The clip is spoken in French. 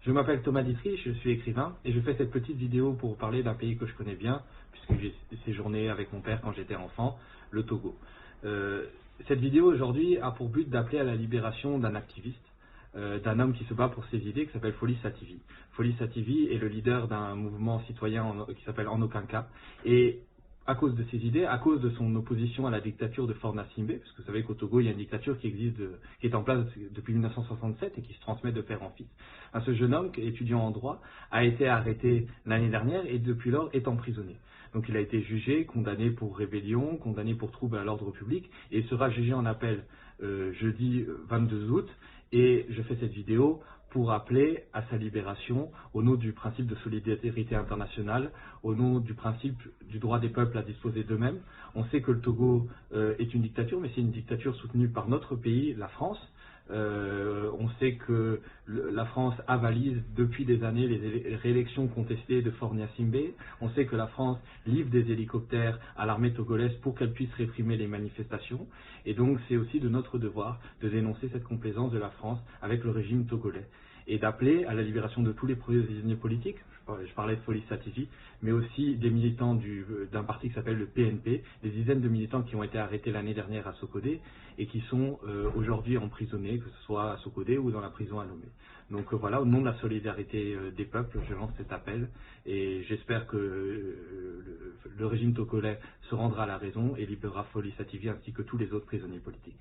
Je m'appelle Thomas Dietrich, je suis écrivain et je fais cette petite vidéo pour parler d'un pays que je connais bien, puisque j'ai séjourné avec mon père quand j'étais enfant, le Togo. Cette vidéo aujourd'hui a pour but d'appeler à la libération d'un activiste, d'un homme qui se bat pour ses idées, qui s'appelle Folis Sativi. Folis Sativi est le leader d'un mouvement citoyen qui s'appelle En aucun cas. Et à cause de ses idées, à cause de son opposition à la dictature de Faure Gnassingbé, parce que vous savez qu'au Togo, il y a une dictature qui existe, qui est en place depuis 1967 et qui se transmet de père en fils. Ce jeune homme, étudiant en droit, a été arrêté l'année dernière et depuis lors est emprisonné. Donc il a été jugé, condamné pour rébellion, condamné pour trouble à l'ordre public et sera jugé en appel jeudi 22 août. Et je fais cette vidéo pour appeler à sa libération au nom du principe de solidarité internationale, au nom du principe du droit des peuples à disposer d'eux-mêmes. On sait que le Togo est une dictature, mais c'est une dictature soutenue par notre pays, la France. On sait que la France avalise depuis des années les réélections contestées de Faure Gnassingbé. On sait que la France livre des hélicoptères à l'armée togolaise pour qu'elle puisse réprimer les manifestations. Et donc c'est aussi de notre devoir de dénoncer cette complaisance de la France avec le régime togolais et d'appeler à la libération de tous les prisonniers politiques. Je parlais de Folis Sativi, mais aussi des militants d'un parti qui s'appelle le PNP, des dizaines de militants qui ont été arrêtés l'année dernière à Sokodé et qui sont aujourd'hui emprisonnés, que ce soit à Sokodé ou dans la prison à Lomé. Donc voilà, au nom de la solidarité des peuples, je lance cet appel et j'espère que le régime togolais se rendra à la raison et libérera Folis Sativi ainsi que tous les autres prisonniers politiques.